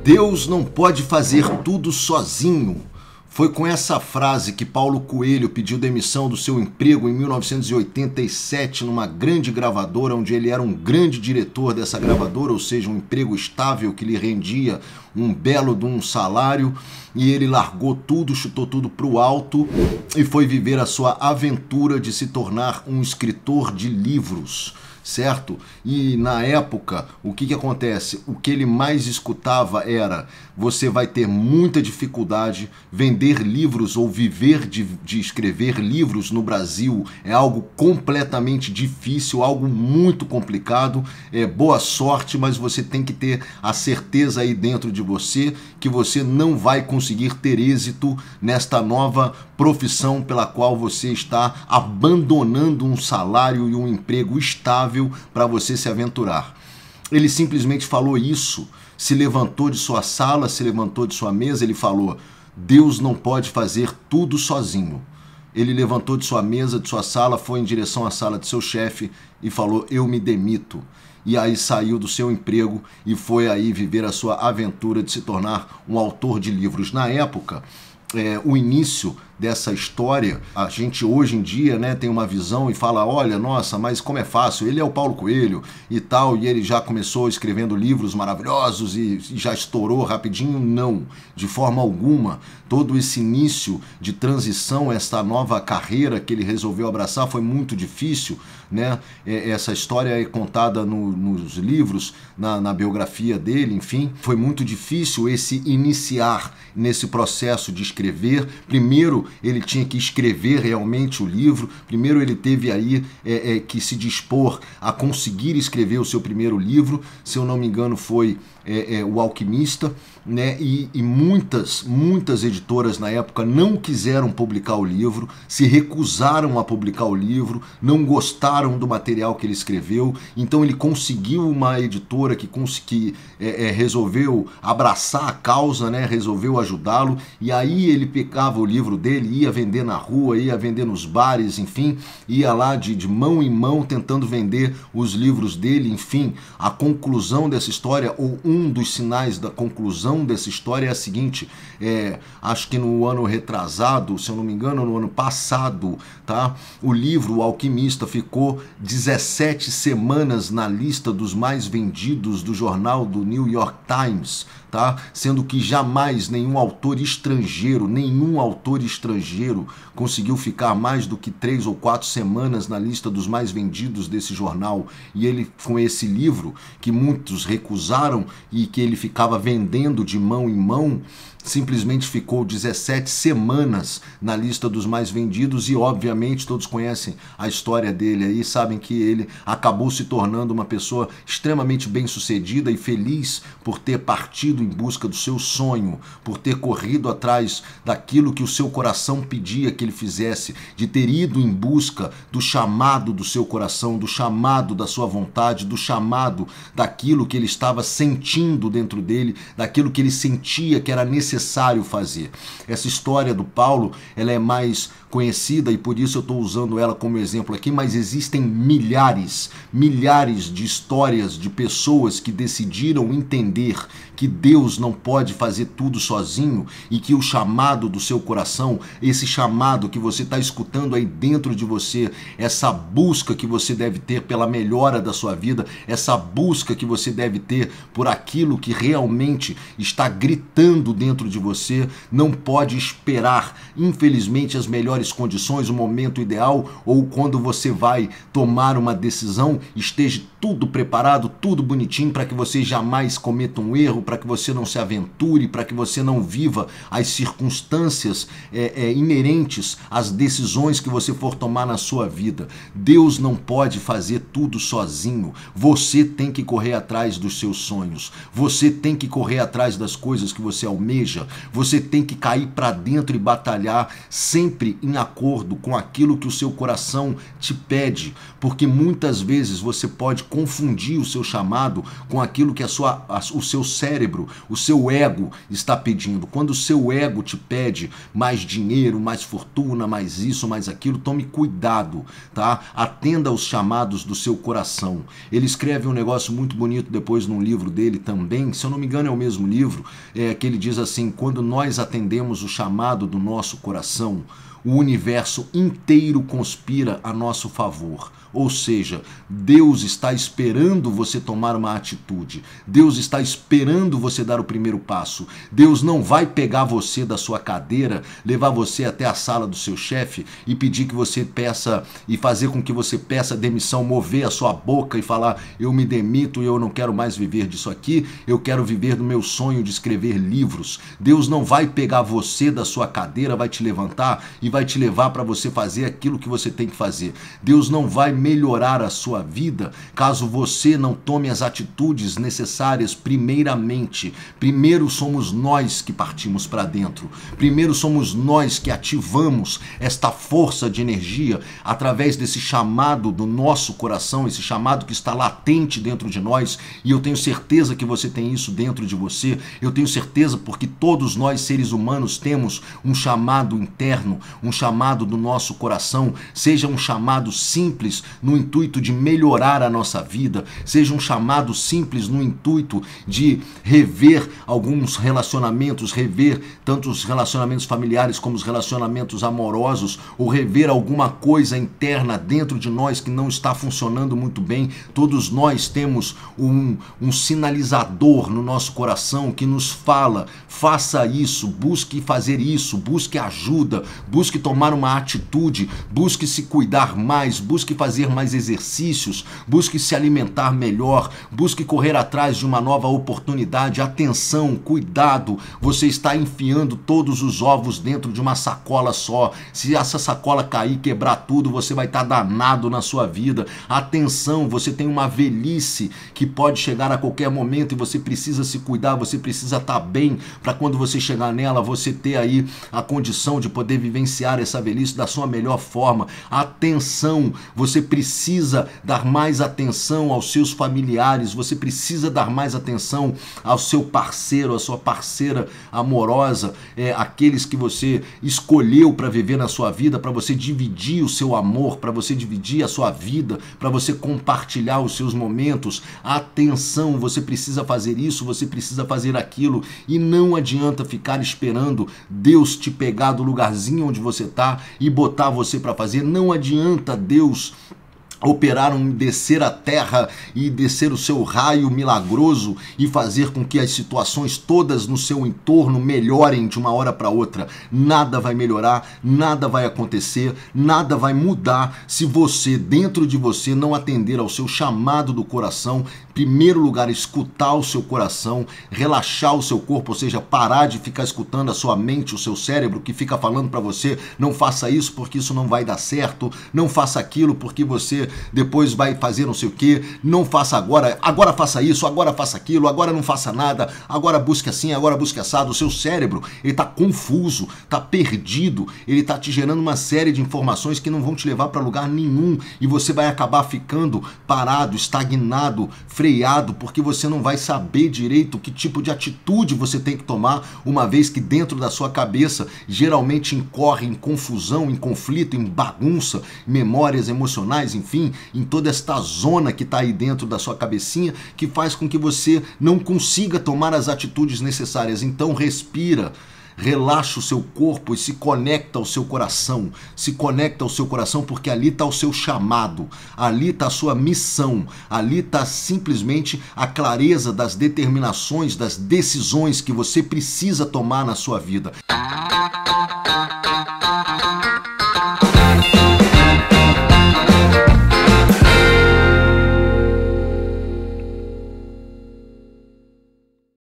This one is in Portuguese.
Deus não pode fazer tudo sozinho. Foi com essa frase que Paulo Coelho pediu demissão do seu emprego em 1987 numa grande gravadora, onde ele era um grande diretor dessa gravadora, ou seja, um emprego estável que lhe rendia um belo de um salário, e ele largou tudo, chutou tudo para o alto e foi viver a sua aventura de se tornar um escritor de livros. Certo? E na época, o que acontece? O que ele mais escutava era: você vai ter muita dificuldade, vender livros ou viver de escrever livros no Brasil é algo completamente difícil, algo muito complicado, boa sorte, mas você tem que ter a certeza aí dentro de você que você não vai conseguir ter êxito nesta nova profissão pela qual você está abandonando um salário e um emprego estável para você se aventurar. Ele simplesmente falou isso, se levantou de sua sala, se levantou de sua mesa, ele falou: Deus não pode fazer tudo sozinho. Ele levantou de sua mesa, de sua sala, foi em direção à sala de seu chefe e falou: eu me demito. E aí saiu do seu emprego e foi aí viver a sua aventura de se tornar um autor de livros. Na época, o início dessa história, a gente hoje em dia, né, tem uma visão e fala: olha, nossa, mas como é fácil, ele é o Paulo Coelho e tal, e ele já começou escrevendo livros maravilhosos e já estourou rapidinho. Não, de forma alguma. Todo esse início de transição, essa nova carreira que ele resolveu abraçar foi muito difícil, né? Essa história é contada nos livros, na biografia dele, enfim. Foi muito difícil esse iniciar nesse processo de escrever. Primeiro, ele tinha que escrever realmente o livro. Primeiro ele teve aí que se dispor a conseguir escrever o seu primeiro livro. Se eu não me engano foi O Alquimista, né? E muitas editoras na época não quiseram publicar o livro, se recusaram a publicar o livro, não gostaram do material que ele escreveu. Então ele conseguiu uma editora que resolveu abraçar a causa, né? Resolveu ajudá-lo, e aí ele pegava o livro dele, ia vender na rua, ia vender nos bares, enfim, ia lá de mão em mão tentando vender os livros dele. Enfim, a conclusão dessa história, ou um dos sinais da conclusão dessa história é a seguinte: acho que no ano retrasado, se eu não me engano, no ano passado, tá? O livro O Alquimista ficou 17 semanas na lista dos mais vendidos do jornal do New York Times, tá? Sendo que jamais nenhum autor estrangeiro conseguiu ficar mais do que 3 ou 4 semanas na lista dos mais vendidos desse jornal. E ele, com esse livro, que muitos recusaram e que ele ficava vendendo de mão em mão, simplesmente ficou 17 semanas na lista dos mais vendidos. E obviamente todos conhecem a história dele aí, sabem que ele acabou se tornando uma pessoa extremamente bem-sucedida e feliz por ter partido em busca do seu sonho, por ter corrido atrás daquilo que o seu coração pedia que ele fizesse, de ter ido em busca do chamado do seu coração, do chamado da sua vontade, do chamado daquilo que ele estava sentindo dentro dele, daquilo que ele sentia que era necessário fazer. Essa história do Paulo, ela é mais conhecida e por isso eu estou usando ela como exemplo aqui, mas existem milhares de histórias de pessoas que decidiram entender que Deus não pode fazer tudo sozinho e que o chamado do seu coração, esse chamado que você está escutando aí dentro de você, essa busca que você deve ter pela melhora da sua vida, essa busca que você deve ter por aquilo que realmente está gritando dentro de você, não pode esperar, infelizmente, as melhores condições, o momento ideal, ou quando você vai tomar uma decisão, esteja tudo preparado, tudo bonitinho, para que você jamais cometa um erro, para que você não se aventure, para que você não viva as circunstâncias inerentes às decisões que você for tomar na sua vida. Deus não pode fazer tudo sozinho. Você tem que correr atrás dos seus sonhos. Você tem que correr atrás das coisas que você almeja. Você tem que cair para dentro e batalhar sempre em acordo com aquilo que o seu coração te pede, porque muitas vezes você pode confundir o seu chamado com aquilo que o seu cérebro, o seu ego está pedindo. Quando o seu ego te pede mais dinheiro, mais fortuna, mais isso, mais aquilo, tome cuidado, tá? Atenda aos chamados do seu coração. Ele escreve um negócio muito bonito depois num livro dele também, se eu não me engano é o mesmo livro, que ele diz assim: quando nós atendemos o chamado do nosso coração, o universo inteiro conspira a nosso favor. Ou seja, Deus está esperando você tomar uma atitude. Deus está esperando você dar o primeiro passo. Deus não vai pegar você da sua cadeira, levar você até a sala do seu chefe e pedir que você peça, e fazer com que você peça demissão, mover a sua boca e falar: eu me demito e eu não quero mais viver disso aqui, eu quero viver do meu sonho de escrever livros. Deus não vai pegar você da sua cadeira, vai te levantar e vai te levar para você fazer aquilo que você tem que fazer. Deus não vai melhorar a sua vida caso você não tome as atitudes necessárias primeiramente. Primeiro somos nós que partimos para dentro. Primeiro somos nós que ativamos esta força de energia através desse chamado do nosso coração, esse chamado que está latente dentro de nós, e eu tenho certeza que você tem isso dentro de você. Eu tenho certeza porque todos nós, seres humanos, temos um chamado interno, um chamado do nosso coração, seja um chamado simples no intuito de melhorar a nossa vida, seja um chamado simples no intuito de rever alguns relacionamentos, rever tanto os relacionamentos familiares como os relacionamentos amorosos, ou rever alguma coisa interna dentro de nós que não está funcionando muito bem. Todos nós temos um sinalizador no nosso coração que nos fala: faça isso, busque fazer isso, busque ajuda, busque tomar uma atitude, busque se cuidar mais, busque fazer mais exercícios, busque se alimentar melhor, busque correr atrás de uma nova oportunidade. Atenção, cuidado, você está enfiando todos os ovos dentro de uma sacola só. Se essa sacola cair, quebrar tudo, você vai estar danado na sua vida. Atenção, você tem uma velhice que pode chegar a qualquer momento e você precisa se cuidar, você precisa estar bem para quando você chegar nela, você ter aí a condição de poder vivenciar essa velhice da sua melhor forma. Atenção, você precisa dar mais atenção aos seus familiares, você precisa dar mais atenção ao seu parceiro, à sua parceira amorosa, aqueles que você escolheu para viver na sua vida, para você dividir o seu amor, para você dividir a sua vida, para você compartilhar os seus momentos. Atenção, você precisa fazer isso, você precisa fazer aquilo, e não adianta ficar esperando Deus te pegar do lugarzinho onde você está e botar você para fazer. Não adianta Deus operar descer a terra e descer o seu raio milagroso e fazer com que as situações todas no seu entorno melhorem de uma hora para outra. Nada vai melhorar, nada vai acontecer, nada vai mudar se você, dentro de você, não atender ao seu chamado do coração. Em primeiro lugar, escutar o seu coração, relaxar o seu corpo, ou seja, parar de ficar escutando a sua mente, o seu cérebro que fica falando para você: não faça isso porque isso não vai dar certo, não faça aquilo porque você depois vai fazer não sei o que, não faça agora, agora faça isso, agora faça aquilo, agora não faça nada, agora busque assim, agora busque assado. O seu cérebro, ele está confuso, está perdido, ele está te gerando uma série de informações que não vão te levar para lugar nenhum, e você vai acabar ficando parado, estagnado, freado, porque você não vai saber direito que tipo de atitude você tem que tomar, uma vez que dentro da sua cabeça geralmente incorre em confusão, em conflito, em bagunça, memórias emocionais, enfim, em toda esta zona que está aí dentro da sua cabecinha, que faz com que você não consiga tomar as atitudes necessárias. Então respira, relaxa o seu corpo e se conecta ao seu coração. Se conecta ao seu coração, porque ali está o seu chamado, ali está a sua missão, ali está simplesmente a clareza das determinações, das decisões que você precisa tomar na sua vida.